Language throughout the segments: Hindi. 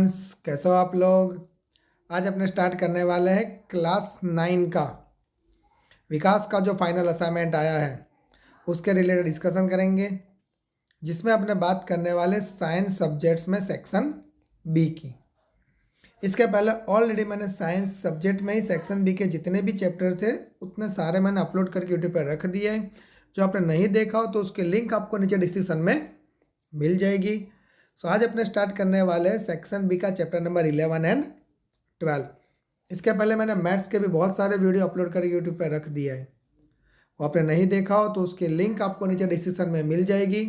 स्टूडेंट्स, कैसे हो आप लोग। आज अपने स्टार्ट करने वाले हैं क्लास 9 का विकास का जो फाइनल असाइनमेंट आया है उसके रिलेटेड डिस्कशन करेंगे, जिसमें अपने बात करने वाले साइंस सब्जेक्ट्स में सेक्शन बी की। इसके पहले ऑलरेडी मैंने साइंस सब्जेक्ट में ही सेक्शन बी के जितने भी चैप्टर थे उतने सारे मैंने अपलोड करके यूट्यूब पर रख दिए हैं। जो आपने नहीं देखा हो तो उसके लिंक आपको नीचे डिस्क्रिप्शन में मिल जाएगी। सो आज अपने स्टार्ट करने वाले हैं सेक्शन बी का चैप्टर नंबर 11 एंड 12। इसके पहले मैंने मैथ्स के भी बहुत सारे वीडियो अपलोड करके यूट्यूब पर रख दिया है। वो आपने नहीं देखा हो तो उसकी लिंक आपको नीचे डिस्क्रिप्शन में मिल जाएगी।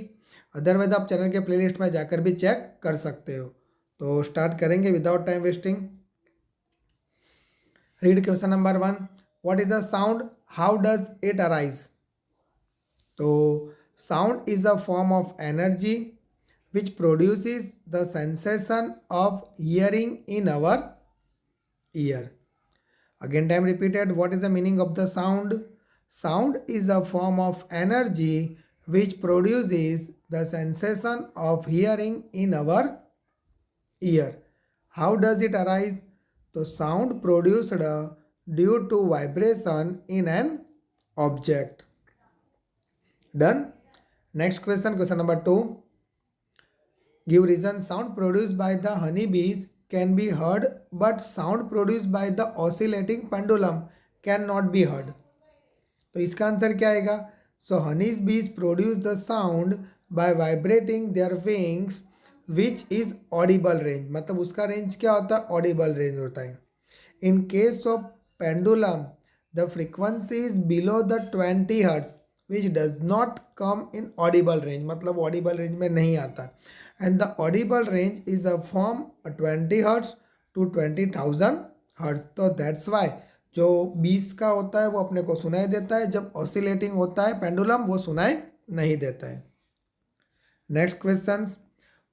अदरवाइज आप चैनल के प्लेलिस्ट में जाकर भी चेक कर सकते हो। तो स्टार्ट करेंगे without time wasting. Read question number 1। What is the sound, how does it arise. तो sound is a form of energy which produces the sensation of hearing in our ear. Again time repeated, what is the meaning of the sound? Sound is a form of energy which produces the sensation of hearing in our ear. How does it arise? So sound produced due to vibration in an object. Done. Next question, question number 2. Give reason. Sound produced by the honeybees can be heard, but sound produced by the oscillating pendulum cannot be heard. तो इसका आंसर क्या आएगा? So honeybees produce the sound by vibrating their wings, which is audible range. मतलब उसका रेंज क्या होता है? ऑडिबल रेंज होता है. In case of pendulum, the frequency is below the 20 Hz, which does not come in audible range. मतलब audible range में नहीं आता. And the audible range is a from 20 Hz to 20,000 Hz. तो that's why जो 20 का होता है वो अपने को सुनाई देता है, जब ऑसिलेटिंग होता है पेंडुलम वो सुनाई नहीं देता है. Next question,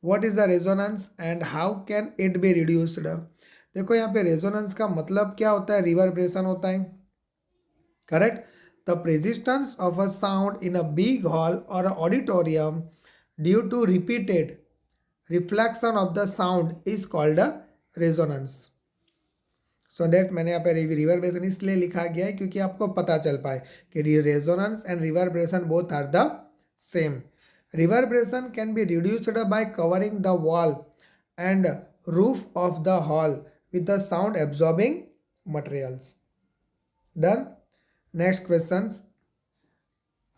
what is the resonance and how can it be reduced. देखो यहाँ पे रेजोनेंस का मतलब क्या होता है? रिवर्ब्रेशन होता है. Correct. The resistance of a sound in a big hall और auditorium due to repeated reflection of the sound is called a resonance. So that मैंने यहाँ पे रिवर्ब्रेशन इसलिए लिखा गया है क्योंकि आपको पता चल पाए कि resonance and reverberation both are the same. Reverberation can be reduced by covering the wall and roof of the hall with the sound absorbing materials. Done. Next questions.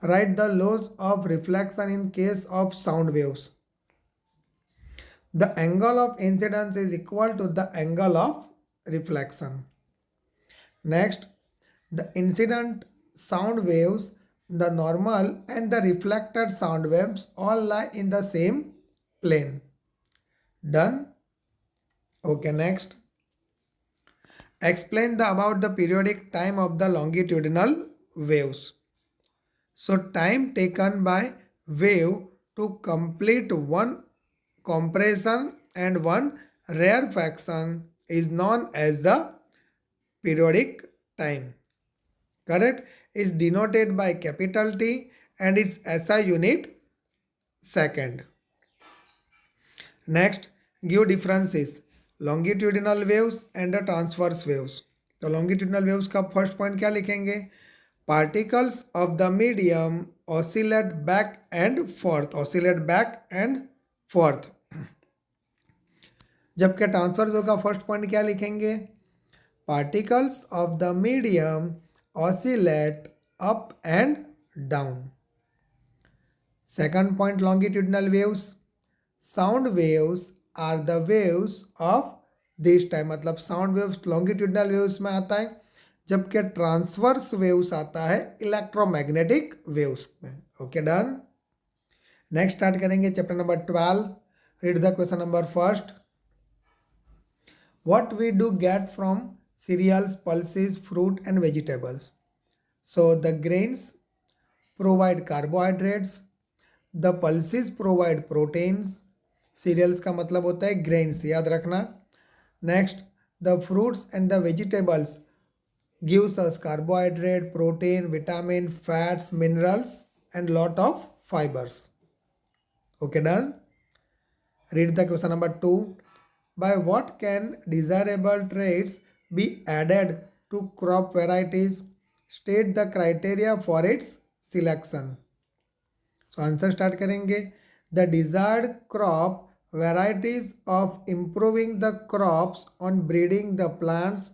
Write the laws of reflection in case of sound waves. The angle of incidence is equal to the angle of reflection. Next, the incident sound waves, the normal and the reflected sound waves all lie in the same plane. Done. Okay, next. Explain about the periodic time of the longitudinal waves. So time taken by wave to complete one compression and one rarefaction is known as the periodic time. Correct? Is denoted by capital T and its SI unit second. Next, give differences. Longitudinal waves and transverse waves. तो लॉन्गिट्यूडिनल वेव्स का फर्स्ट पॉइंट क्या लिखेंगे? Particles of the medium oscillate back and forth. Oscillate back and forth. जबकि ट्रांसवर्स वेव का फर्स्ट पॉइंट क्या लिखेंगे? Particles of the medium oscillate up and down. Second point longitudinal waves. Sound waves are the waves of this time. मतलब साउंड वेव्स लॉन्गिट्यूडनल वेव्स में आता है, जबकि ट्रांसवर्स वेव्स आता है इलेक्ट्रोमैग्नेटिक वेव्स में. Okay, done. नेक्स्ट स्टार्ट करेंगे chapter number 12. Read the question number first. What we do get from cereals, pulses, fruit and vegetables. So the grains provide carbohydrates, the pulses provide proteins. Cereals का मतलब होता है ग्रेन्स, याद रखना. Next, the fruits and the vegetables gives us carbohydrate, protein, vitamin, fats, minerals and lot of fibres. Okay, done. Read the question number 2. by what can desirable traits be added to crop varieties? State the criteria for its selection. So answer start करेंगे. The desired crop varieties of improving the crops on breeding the plants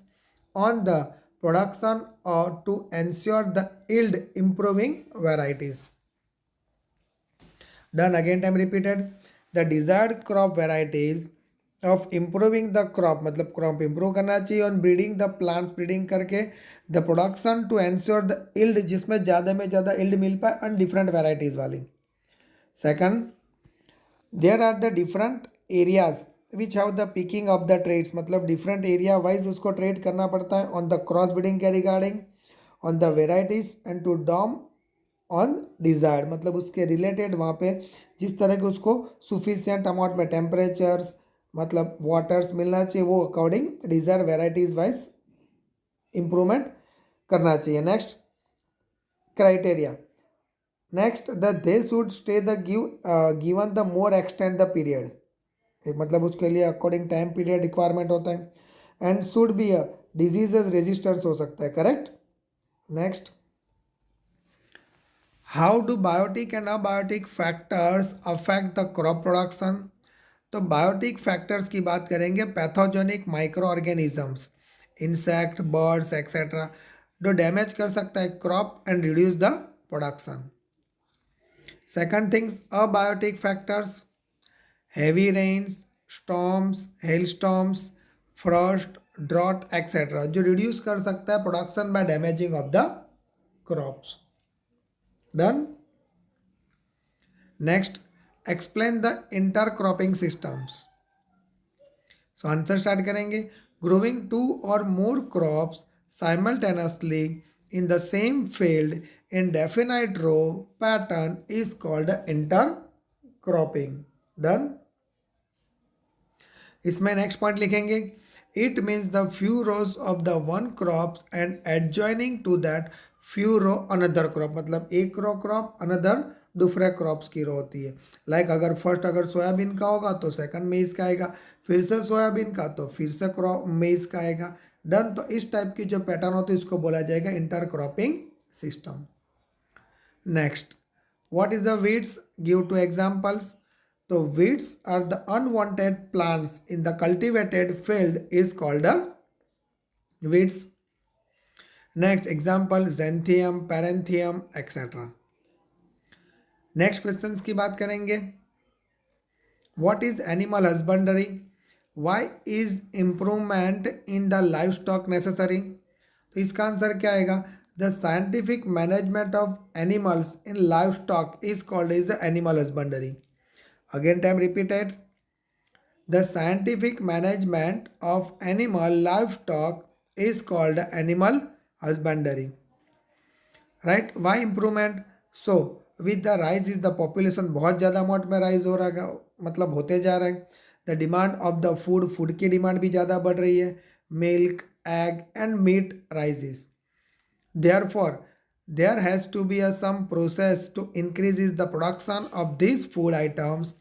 on the production or to ensure the yield improving varieties. Done. Again time repeated. The desired crop varieties of improving the crop मतलब crop improve करना चाहिए on breeding the plants breeding करके the production to ensure the yield जिसमें ज़्यादा में ज़्यादा yield मिल पाए on different varieties वाली. Second, there are the different areas which have the picking of the traits मतलब different area wise उसको trade करना पड़ता है on the cross breeding के regarding on the varieties and to dom on desired मतलब उसके related वहाँ पे जिस तरह के उसको sufficient amount में temperatures मतलब waters मिलना चाहिए वो according desired varieties wise improvement करना चाहिए. Next criteria. Next the they should stay the given the more extend the period एक मतलब उसके लिए अकॉर्डिंग टाइम पीरियड रिक्वायरमेंट होता है. And should be a diseases resistance हो सकता है. Correct. Next how do biotic and abiotic factors affect the crop production. तो बायोटिक फैक्टर्स की बात करेंगे pathogenic micro organisms insect birds etcetera जो डैमेज कर सकता है crop and reduce the production. Second things, abiotic factors, heavy rains, storms, hailstorms, frost, drought, etc. जो reduce कर सकता है production by damaging of the crops. Done. Next, explain the intercropping systems. So answer start करेंगे. Growing two or more crops simultaneously in the same field in definite row pattern is called intercropping. Done. इसमें नेक्स्ट पॉइंट लिखेंगे. It means the few rows of the one crops and adjoining to that few row another crop मतलब एक रो क्रॉप अनदर दूसरे क्रॉप्स की रो होती है. लाइक अगर फर्स्ट अगर सोयाबीन का होगा तो सेकंड मेज़ का आएगा, फिर से सोयाबीन का तो फिर से क्रॉप मेज़ का आएगा. डन. तो इस टाइप की जो पैटर्न होती है इसको बोला जाएगा intercropping system. Next, what is the weeds? Give two examples. So weeds are the unwanted plants in the cultivated field is called a weeds. Next example, xanthium, paranthemum, etc. Next questions की बात करेंगे. What is animal husbandry? Why is improvement in the livestock necessary? तो इसका आंसर क्या आएगा. The scientific management of animals in livestock is called as the animal husbandry. Again time repeated. The scientific management of animal livestock is called animal husbandry. Right? Why improvement? So with the rise is the population बहुत ज़्यादा अमाउंट में राइज हो रहा है मतलब होते जा रहा है. The demand of the food की डिमांड भी ज़्यादा बढ़ रही है. Milk, egg and meat rises. Therefore, there has to be some process to increase the production of these food items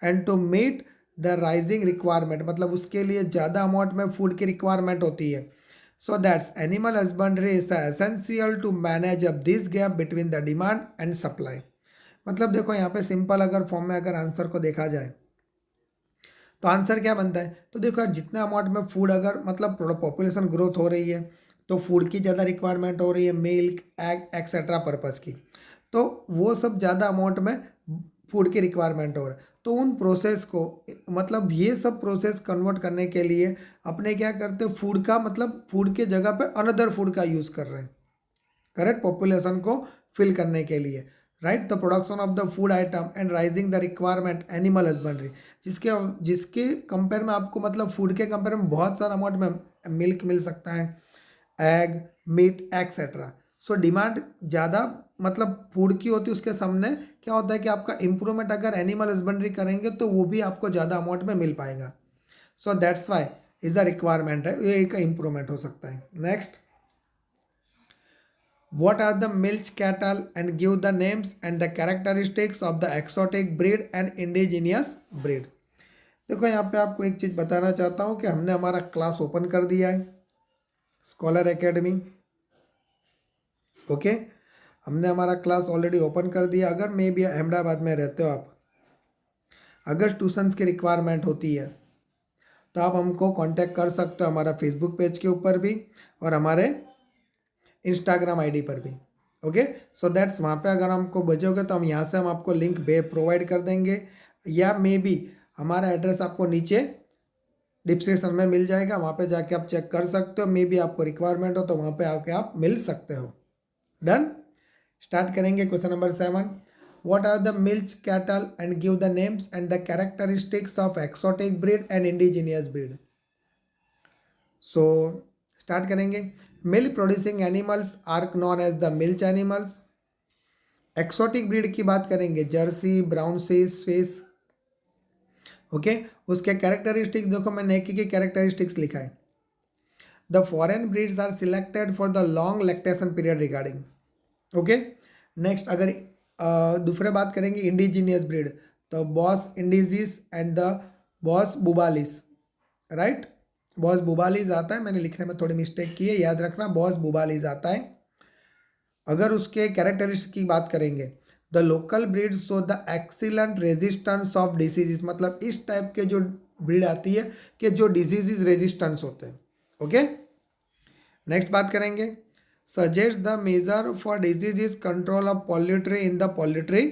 and to meet the rising requirement मतलब उसके लिए ज़्यादा अमाउंट में फूड की रिक्वायरमेंट होती है. So that's animal husbandry is essential to manage up this gap between the demand and supply. मतलब देखो यहाँ पे सिंपल अगर फॉर्म में अगर आंसर को देखा जाए तो आंसर क्या बनता है. तो देखो यार जितना अमाउंट में फूड अगर मतलब पॉपुलेशन ग्रोथ हो रही है तो फूड की ज़्यादा रिक्वायरमेंट हो रही है मिल्क एग एक्सेट्रा पर्पज़ की तो वो सब ज़्यादा अमाउंट में फूड की रिक्वायरमेंट हो रहा है. तो उन प्रोसेस को मतलब ये सब प्रोसेस कन्वर्ट करने के लिए अपने क्या करते हैं फूड का मतलब फूड के जगह पे अनदर फूड का यूज़ कर रहे हैं. करेक्ट. पॉपुलेशन को फिल करने के लिए. Right. The production of the food item and rising the requirement animal husbandry जिसके कंपेयर में आपको मतलब फूड के कंपेयर में बहुत सारा अमाउंट में मिल्क मिल सकता है egg meat etcetera. So demand ज़्यादा मतलब फूड की होती है उसके सामने क्या होता है कि आपका इम्प्रूवमेंट अगर एनिमल हस्बेंड्री करेंगे तो वो भी आपको ज़्यादा अमाउंट में मिल पाएगा. So that's why is the requirement है ये एक इम्प्रूवमेंट हो सकता है. Next, what are the milch cattle and give the names and the characteristics of the exotic breed and indigenous breed. देखो यहाँ पे आपको एक चीज़ बताना चाहता हूँ कि हमने हमारा क्लास ओपन कर दिया है, स्कॉलर एकेडमी। ओके, हमने हमारा क्लास ऑलरेडी ओपन कर दिया। अगर मे भी अहमदाबाद में रहते हो आप, अगर ट्यूशन्स की रिक्वायरमेंट होती है तो आप हमको कांटेक्ट कर सकते हो हमारा फेसबुक पेज के ऊपर भी और हमारे इंस्टाग्राम आईडी पर भी। ओके, सो दैट्स वहाँ पे अगर हमको भेजोगे तो हम यहाँ से हम आपको लिंक प्रोवाइड कर देंगे, या मे बी हमारा एड्रेस आपको नीचे डिस्क्रिप्शन में मिल जाएगा, वहाँ पे जाके आप चेक कर सकते हो। मे बी आपको रिक्वायरमेंट हो तो वहाँ पे आके आप मिल सकते हो। डन, स्टार्ट करेंगे question number 7। What are the milch cattle and give the names and the characteristics of exotic breed and indigenous breed? So start करेंगे। Milk producing animals are known as the milch animals. Exotic breed की बात करेंगे, जर्सी, ब्राउन स्विस। ओके, उसके कैरेक्टरिस्टिक्स देखो, मैंने एक ही कैरेक्टरिस्टिक्स लिखा है। The foreign breeds are selected for the long lactation period regarding. Okay, next अगर दूसरे बात करेंगे इंडिजीनियस ब्रीड, तो Bos indicus and the Bos bubalis. Right, Bos bubalis आता है, मैंने लिखने में थोड़ी मिस्टेक की है, याद रखना बॉस बुबालिस आता है। अगर उसके कैरेक्टरिस्टिक की बात करेंगे, the local breed show the excellent resistance of diseases, मतलब इस टाइप के जो ब्रीड आती है कि जो डिजीजेस रेजिस्टेंस होते हैं। ओके, नेक्स्ट बात करेंगे, suggest the measure for disease control of poultry in the poultry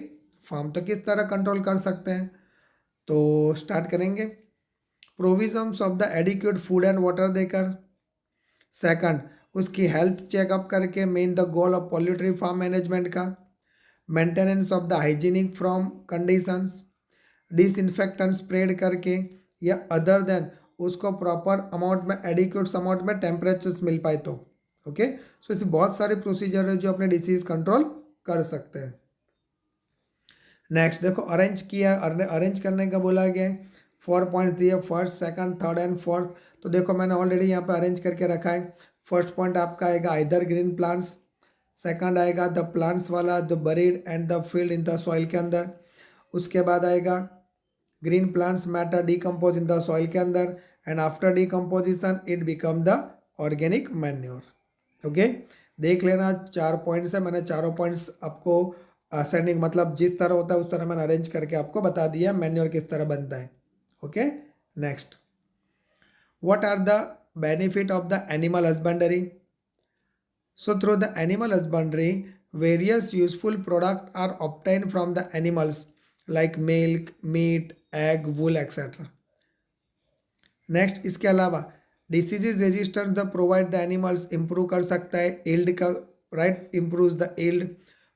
farm. तो किस तरह कंट्रोल कर सकते हैं, तो स्टार्ट करेंगे। Provisions of the adequate food and water देकर। सेकंड, उसकी हेल्थ चेकअप करके, main the goal of poultry farm management का। Maintenance of the hygienic from conditions, disinfectant spread करके, या अदर देन उसको प्रॉपर अमाउंट में, एडिक्वेट अमाउंट में टेम्परेचर्स मिल पाए तो। ओके, सो ऐसे बहुत सारे प्रोसीजर है जो अपने डिसीज कंट्रोल कर सकते हैं। नेक्स्ट देखो, अरेंज किया, अरेंज करने का बोला गया है। 4 पॉइंट्स दिए, first, second, third and fourth. तो देखो मैंने ऑलरेडी यहाँ पे अरेंज करके रखा है। फर्स्ट पॉइंट आपका आएगा आइदर ग्रीन प्लांट्स। सेकंड आएगा द प्लांट्स वाला, the buried and the field in the soil के अंदर। उसके बाद आएगा green plants matter decompose in the soil के अंदर, and after decomposition it become the organic manure. Okay, देख लेना 4 पॉइंट्स है, मैंने चारों पॉइंट्स आपको असेंडिंग मतलब जिस तरह होता है उस तरह मैंने अरेंज करके आपको बता दिया मैन्योर किस तरह बनता है। Okay, next, what are the benefit of the animal husbandry. So through the animal husbandry various useful product are obtain from the animals like milk, meat, egg, wool etcetera. Next, इसके अलावा diseases resistance the provide the animals improve कर सकता है ईल्ड का, right, improve the yield,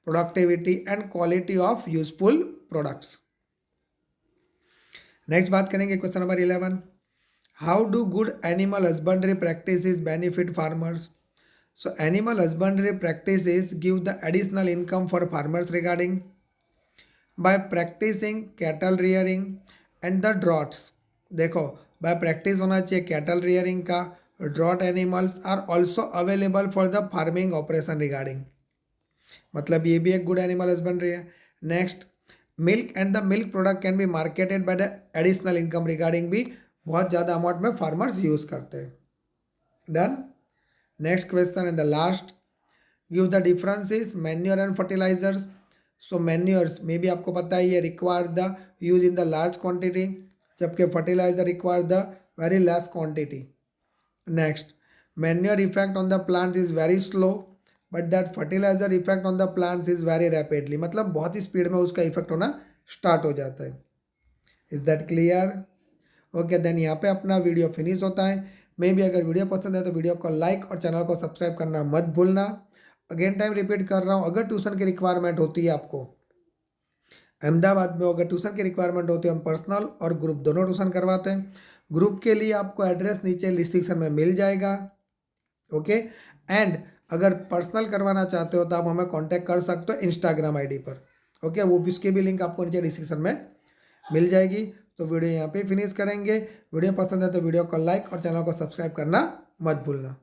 productivity and quality of useful products. Next बात करेंगे question number 11, how do good animal husbandry practices benefit farmers. So animal husbandry practices give the additional income for farmers regarding by practicing cattle rearing and the draughts. देखो, बाय प्रैक्टिस होना चाहिए कैटल रियरिंग का। Draught animals are also available for the farming operation regarding, मतलब ये भी एक गुड एनिमल हस्बेंड्री है। Next, milk and the milk product can be marketed by the additional income regarding, भी बहुत ज़्यादा अमाउंट में फार्मर्स यूज करते हैं। Done, next question and the last, give the differences manure and fertilisers. So manures में भी आपको पता है ये require the use in the large quantity, जबकि fertiliser require the very less quantity. Next, manure effect on the plant is very slow but that fertiliser effect on the plants is very rapidly, मतलब बहुत ही स्पीड में उसका इफेक्ट होना स्टार्ट हो जाता है। Is that clear? Okay, then यहाँ पे अपना वीडियो फिनिश होता है। मे भी अगर वीडियो पसंद है तो वीडियो को लाइक और चैनल को सब्सक्राइब करना मत भूलना। अगेन टाइम रिपीट कर रहा हूँ, अगर ट्यूशन की रिक्वायरमेंट होती है आपको अहमदाबाद में, अगर ट्यूशन की रिक्वायरमेंट होती है, हम पर्सनल और ग्रुप दोनों ट्यूशन करवाते हैं। ग्रुप के लिए आपको एड्रेस नीचे डिस्क्रिप्शन में मिल जाएगा। ओके, एंड अगर पर्सनल करवाना चाहते हो तो आप हमें कांटेक्ट कर सकते हो इंस्टाग्राम आईडी पर। ओके, वो भी उसकी भी लिंक आपको नीचे डिस्क्रिप्शन में मिल जाएगी। तो वीडियो यहाँ पे फिनिश करेंगे। वीडियो पसंद है तो वीडियो को लाइक और चैनल को सब्सक्राइब करना मत भूलना।